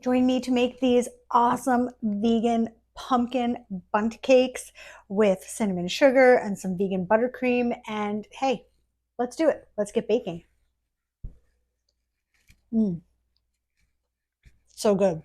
Join me to make these awesome vegan pumpkin bundt cakes with cinnamon sugar and some vegan buttercream. And hey, let's do it. Let's get baking. Mm, so good.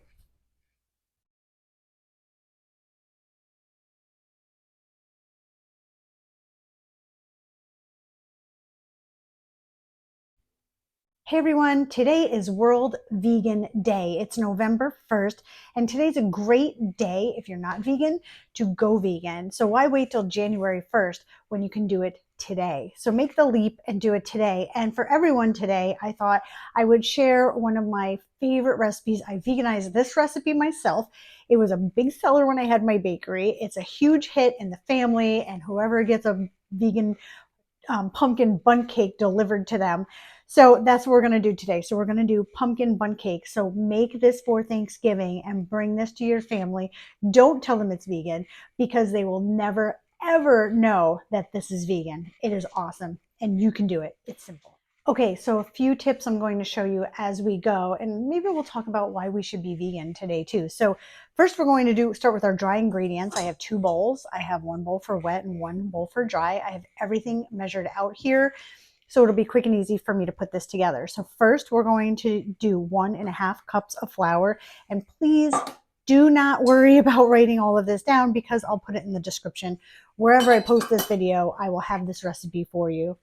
Hey everyone, today is World Vegan Day. It's November 1st, and today's a great day if you're not vegan to go vegan. So why wait till January 1st when you can do it today? So make the leap and do it today. And for everyone today, I thought I would share one of my favorite recipes. I veganized this recipe myself. It was a big seller when I had my bakery. It's a huge hit in the family, and whoever gets a vegan pumpkin bundt cake delivered to them. So that's what we're going to do today. So we're going to do pumpkin bundt cake. So make this for Thanksgiving and bring this to your family. Don't tell them it's vegan because they will never, ever know that this is vegan. It is awesome and you can do it. It's simple. Okay, so a few tips I'm going to show you as we go, and maybe we'll talk about why we should be vegan today too. So first we're going to start with our dry ingredients. I have two bowls. I have one bowl for wet and one bowl for dry. I have everything measured out here, so it'll be quick and easy for me to put this together. So first we're going to do 1.5 cups of flour, and please do not worry about writing all of this down because I'll put it in the description. Wherever I post this video, I will have this recipe for you.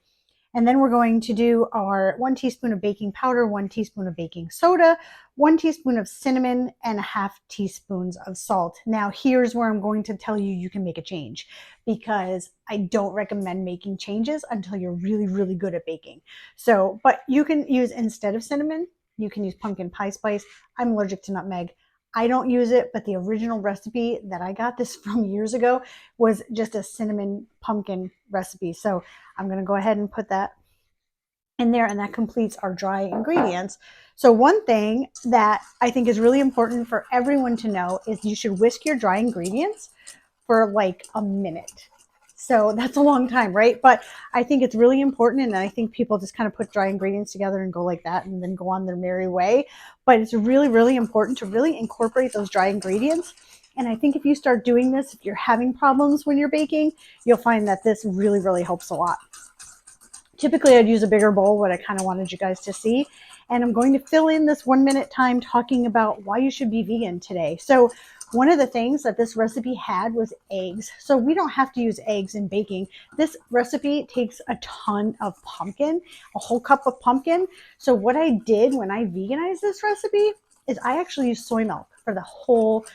And then we're going to do our 1 teaspoon of baking powder, 1 teaspoon of baking soda, 1 teaspoon of cinnamon, and a half teaspoons of salt. Now, here's where I'm going to tell you can make a change because I don't recommend making changes until you're really, really good at baking. So, but you can use, instead of cinnamon, you can use pumpkin pie spice. I'm allergic to nutmeg. I don't use it, but the original recipe that I got this from years ago was just a cinnamon pumpkin recipe. So I'm going to go ahead and put that in there, and that completes our dry ingredients. So one thing that I think is really important for everyone to know is you should whisk your dry ingredients for like a minute. So that's a long time, right? But I think it's really important, and I think people just kind of put dry ingredients together and go like that and then go on their merry way. But it's really, really important to really incorporate those dry ingredients. And I think if you start doing this, if you're having problems when you're baking, you'll find that this really, really helps a lot. Typically, I'd use a bigger bowl, what I kind of wanted you guys to see. And I'm going to fill in this 1 minute time talking about why you should be vegan today. So one of the things that this recipe had was eggs. So we don't have to use eggs in baking. This recipe takes a ton of pumpkin, a whole cup of pumpkin. So what I did when I veganized this recipe is I actually used soy milk for the whole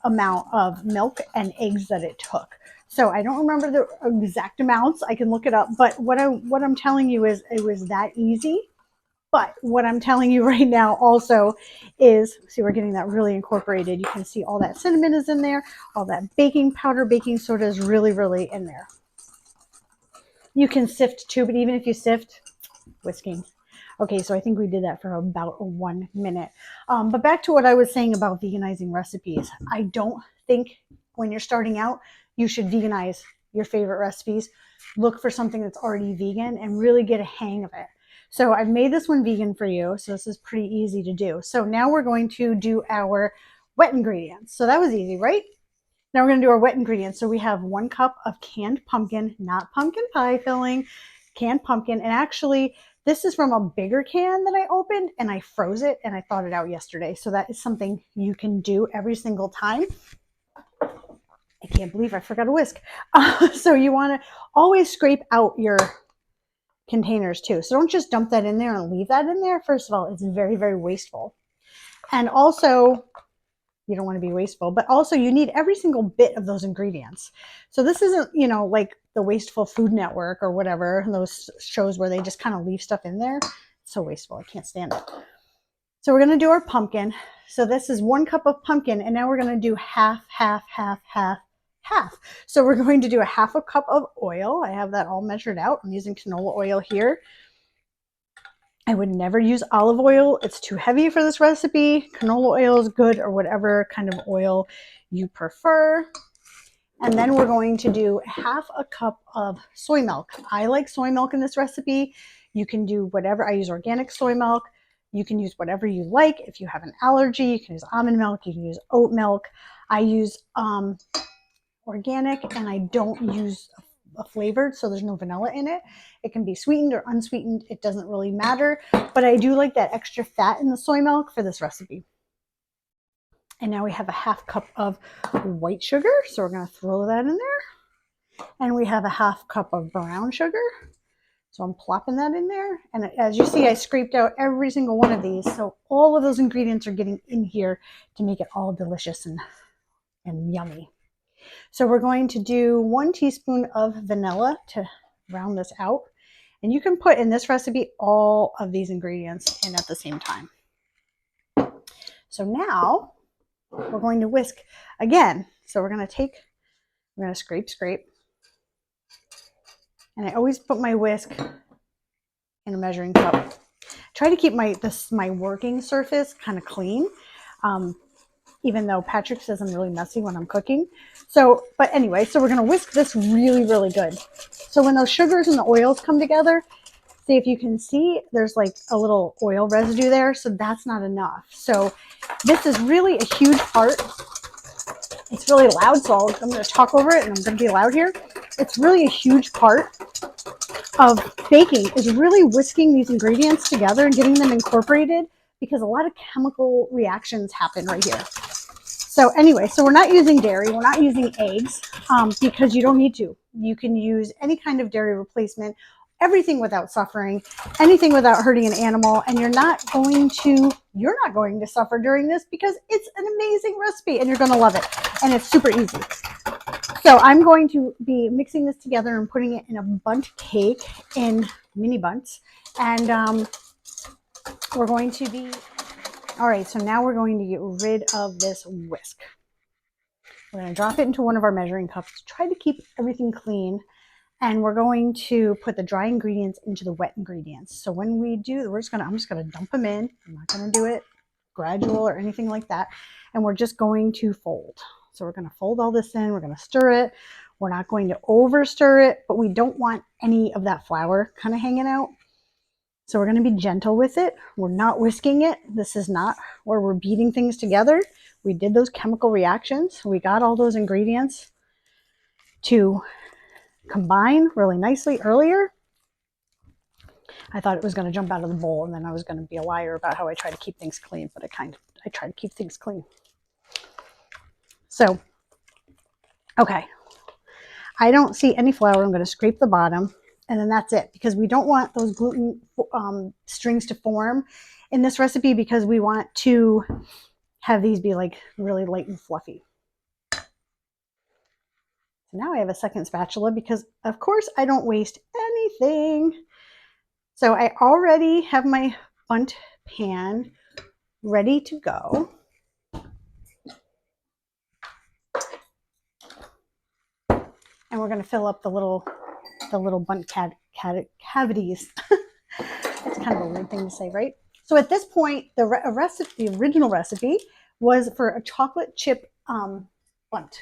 amount of milk and eggs that it took. So I don't remember the exact amounts. I can look it up. But what I'm telling you is it was that easy. But what I'm telling you right now also is, see, we're getting that really incorporated. You can see all that cinnamon is in there. All that baking powder, baking soda is really, really in there. You can sift too, but even if you sift, whisking. Okay, so I think we did that for about 1 minute. But back to what I was saying about veganizing recipes. I don't think when you're starting out, you should veganize your favorite recipes. Look for something that's already vegan and really get a hang of it. So I've made this one vegan for you. So this is pretty easy to do. So now we're going to do our wet ingredients. So that was easy, right? Now we're going to do our wet ingredients. So we have 1 cup of canned pumpkin, not pumpkin pie filling, canned pumpkin. And actually, this is from a bigger can that I opened and I froze it and I thawed it out yesterday. So that is something you can do every single time. I can't believe I forgot a whisk. So you want to always scrape out your containers too. So don't just dump that in there and leave that in there. First of all, it's very, very wasteful. And also, you don't want to be wasteful, but also you need every single bit of those ingredients. So this isn't, like the Wasteful Food Network or whatever, those shows where they just kind of leave stuff in there. It's so wasteful. I can't stand it. So we're going to do our pumpkin. So this is 1 cup of pumpkin, and now we're going to do half, half, half, half, half. So we're going to do a 1/2 cup of oil. I have that all measured out. I'm using canola oil here. I would never use olive oil. It's too heavy for this recipe. Canola oil is good, or whatever kind of oil you prefer. And then we're going to do 1/2 cup of soy milk. I like soy milk in this recipe. You can do whatever. I use organic soy milk. You can use whatever you like. If you have an allergy, you can use almond milk, you can use oat milk. I use organic, and I don't use a flavored, so there's no vanilla in it. It can be sweetened or unsweetened. It doesn't really matter, but I do like that extra fat in the soy milk for this recipe. And now we have a half cup of white sugar, so we're going to throw that in there. And we have a half cup of brown sugar, so I'm plopping that in there. And as you see, I scraped out every single one of these, so all of those ingredients are getting in here to make it all delicious and yummy. So we're going to do 1 teaspoon of vanilla to round this out. And you can put in this recipe all of these ingredients in at the same time. So now we're going to whisk again. So we're going to scrape. And I always put my whisk in a measuring cup. Try to keep my working surface kind of clean. Even though Patrick says I'm really messy when I'm cooking. But anyway, so we're going to whisk this really, really good. So when those sugars and the oils come together, see if you can see, there's like a little oil residue there. So that's not enough. So this is really a huge part. It's really loud, so I'm going to talk over it and I'm going to be loud here. It's really a huge part of baking is really whisking these ingredients together and getting them incorporated, because a lot of chemical reactions happen right here. So anyway, so we're not using dairy, we're not using eggs, because you don't need to. You can use any kind of dairy replacement, everything without suffering, anything without hurting an animal, and you're not going to suffer during this, because it's an amazing recipe and you're going to love it, and it's super easy. So I'm going to be mixing this together and putting it in a bundt cake in mini bunts, and we're going to be, all right, so now we're going to get rid of this whisk. We're going to drop it into one of our measuring cups, try to keep everything clean, and we're going to put the dry ingredients into the wet ingredients. So when we do, I'm just going to dump them in. I'm not going to do it gradual or anything like that. And we're just going to fold. So we're going to fold all this in. We're going to stir it. We're not going to over stir it, but we don't want any of that flour kind of hanging out. So we're going to be gentle with it. We're not whisking it. This is not where we're beating things together. We did those chemical reactions. We got all those ingredients to combine really nicely earlier. I thought it was going to jump out of the bowl, and then I was going to be a liar about how I try to keep things clean, but I try to keep things clean. So, okay. I don't see any flour. I'm going to scrape the bottom. And then that's it, because we don't want those gluten strings to form in this recipe, because we want to have these be like really light and fluffy. So now I have a second spatula, because of course I don't waste anything. So I already have my bundt pan ready to go. And we're going to fill up the little bundt cavities. It's kind of a weird thing to say, right? So at this point, the original recipe was for a chocolate chip bundt,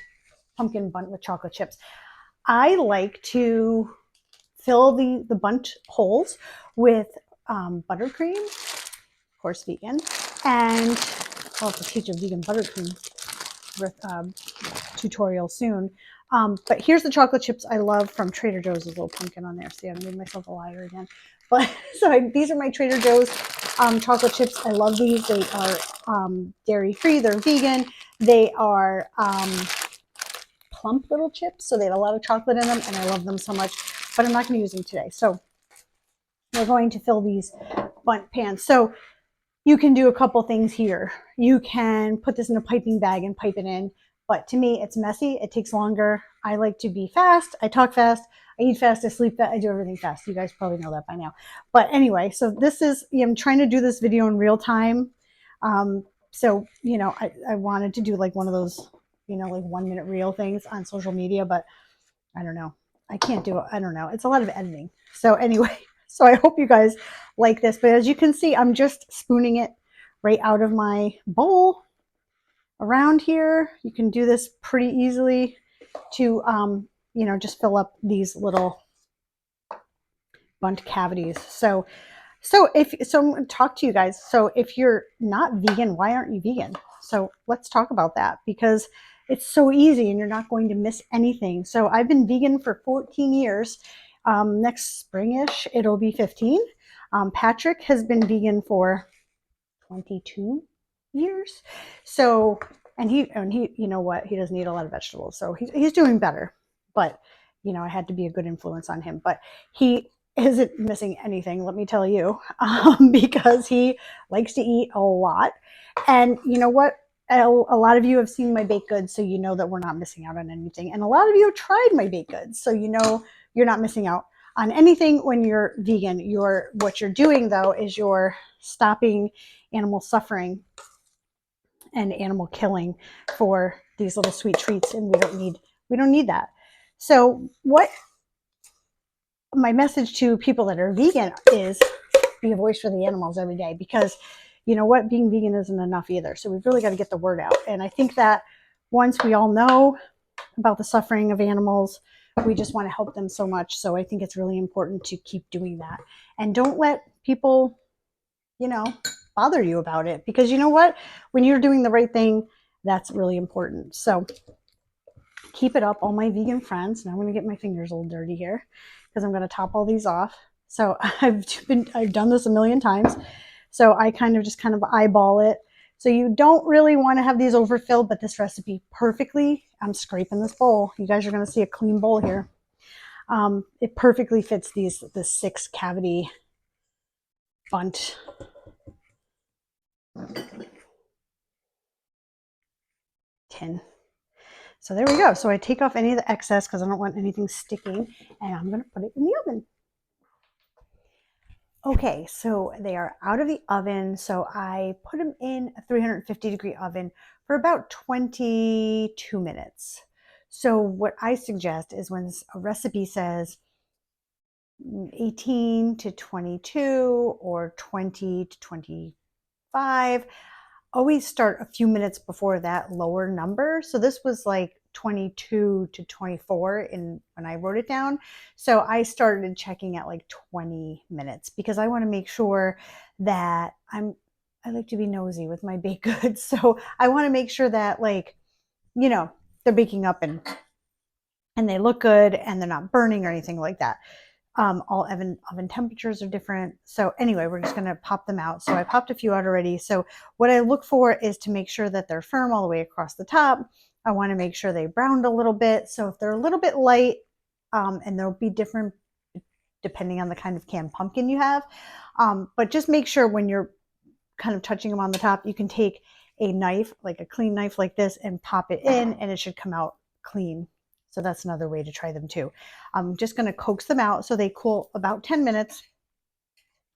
pumpkin bundt with chocolate chips. I like to fill the bundt holes with buttercream, of course vegan, and I'll have to teach a vegan buttercream tutorial soon. But here's the chocolate chips I love from Trader Joe's. There's a little pumpkin on there. See, I made myself a liar again. But so these are my Trader Joe's chocolate chips. I love these. They are dairy-free. They're vegan. They are plump little chips, so they have a lot of chocolate in them, and I love them so much. But I'm not going to use them today. So we're going to fill these bundt pans. So you can do a couple things here. You can put this in a piping bag and pipe it in. But to me, it's messy. It takes longer. I like to be fast. I talk fast. I eat fast. I sleep fast. I do everything fast. You guys probably know that by now. But anyway, so this is, I'm trying to do this video in real time. So, you know, I wanted to do like one of those, you know, like 1 minute reel things on social media, but I don't know. I can't do it. I don't know. It's a lot of editing. So anyway, so I hope you guys like this. But as you can see, I'm just spooning it right out of my bowl. Around here, you can do this pretty easily to, you know, just fill up these little bundt cavities. So So I'm going to talk to you guys. So if you're not vegan, why aren't you vegan? So let's talk about that because it's so easy and you're not going to miss anything. So I've been vegan for 14 years. Next springish, it'll be 15. Patrick has been vegan for 22 years. So, and he, you know what? He doesn't eat a lot of vegetables. So he's doing better. But, I had to be a good influence on him. But he isn't missing anything, let me tell you, because he likes to eat a lot. And you know what? A lot of you have seen my baked goods, so you know that we're not missing out on anything. And a lot of you have tried my baked goods, so you know you're not missing out on anything when you're vegan. What you're doing though is you're stopping animal suffering and animal killing for these little sweet treats, and we don't need that. So what my message to people that are vegan is be a voice for the animals every day, because you know what, being vegan isn't enough either. So we've really got to get the word out. And I think that once we all know about the suffering of animals, we just want to help them so much. So I think it's really important to keep doing that, and don't let people bother you about it, because you know what, when you're doing the right thing, that's really important. So keep it up, all my vegan friends. Now I'm going to get my fingers a little dirty here because I'm going to top all these off. So I've done this a million times, so I kind of eyeball it. So you don't really want to have these overfilled, but this recipe perfectly, I'm scraping this bowl, you guys are going to see a clean bowl here. It perfectly fits the 6 cavity Bundt tin. So there we go. So I take off any of the excess because I don't want anything sticking, and I'm going to put it in the oven. Okay, so they are out of the oven. So I put them in a 350-degree oven for about 22 minutes. So what I suggest is, when a recipe says 18 to 22 or 20 to 25, always start a few minutes before that lower number. So this was like 22 to 24 when I wrote it down. So I started checking at like 20 minutes because I want to make sure that I like to be nosy with my baked goods. So I want to make sure that, like, they're baking up and they look good and they're not burning or anything like that. All oven temperatures are different. So anyway, we're just going to pop them out. So I popped a few out already. So what I look for is to make sure that they're firm all the way across the top. I want to make sure they browned a little bit. So if they're a little bit light, and they'll be different depending on the kind of canned pumpkin you have. But just make sure when you're kind of touching them on the top, you can take a knife, like a clean knife like this, and pop it in, and it should come out clean. So that's another way to try them too. I'm just going to coax them out so they cool about 10 minutes.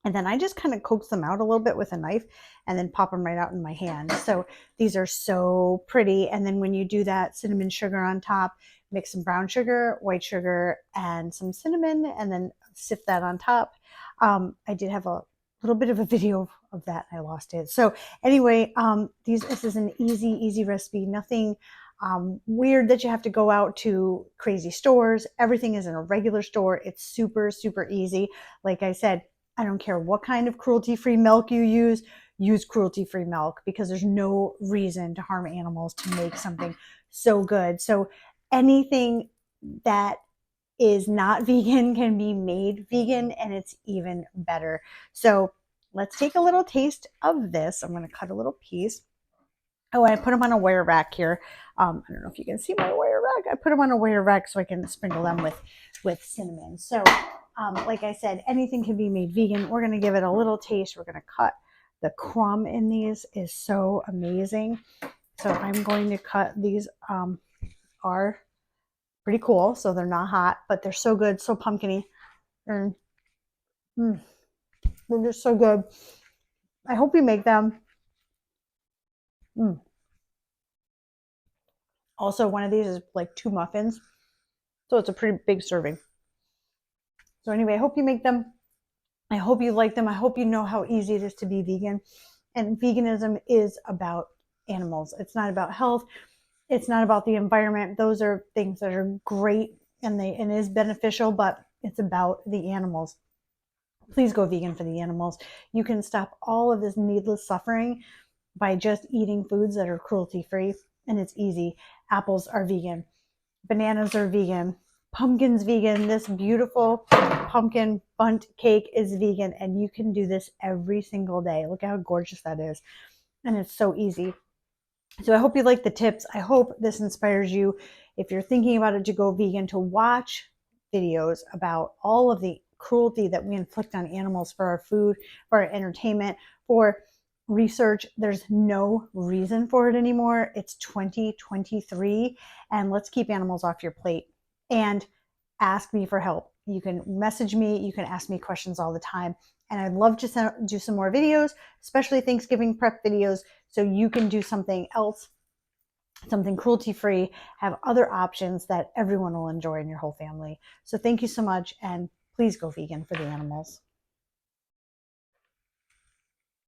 And then I just kind of coax them out a little bit with a knife and then pop them right out in my hand. So these are so pretty. And then when you do that, cinnamon sugar on top, mix some brown sugar, white sugar, and some cinnamon, and then sift that on top. I did have a little bit of a video of that. I lost it. So anyway, this is an easy recipe. Nothing weird that you have to go out to crazy stores. Everything is in a regular store. It's super easy. Like I said, I don't care what kind of cruelty-free milk you use cruelty-free milk, because there's no reason to harm animals to make something so good. So anything that is not vegan can be made vegan, and it's even better. So let's take a little taste of this. I'm going to cut a little piece. Oh, I put them on a wire rack here. I don't know if you can see my wire rack. I put them on a wire rack so I can sprinkle them with cinnamon. So like I said, anything can be made vegan. We're going to give it a little taste. We're going to cut. The crumb in these is so amazing. So I'm going to cut. These are pretty cool. So they're not hot, but they're so good, so pumpkiny. And they're just so good. I hope you make them. Also, one of these is like 2 muffins. So it's a pretty big serving. So anyway, I hope you make them. I hope you like them. I hope you know how easy it is to be vegan. And veganism is about animals. It's not about health. It's not about the environment. Those are things that are great and is beneficial, but it's about the animals. Please go vegan for the animals. You can stop all of this needless suffering by just eating foods that are cruelty free, and it's easy. Apples are vegan, bananas are vegan, pumpkin's vegan. This beautiful pumpkin bundt cake is vegan, and you can do this every single day. Look how gorgeous that is. And it's so easy. So I hope you like the tips. I hope this inspires you, if you're thinking about it, to go vegan, to watch videos about all of the cruelty that we inflict on animals for our food, for our entertainment, for research. There's no reason for it anymore. It's 2023, and let's keep animals off your plate. And ask me for help. You can message me, you can ask me questions all the time. And I'd love to do some more videos, especially Thanksgiving prep videos, so you can do something else, something cruelty free, have other options that everyone will enjoy in your whole family. So thank you so much, and please go vegan for the animals.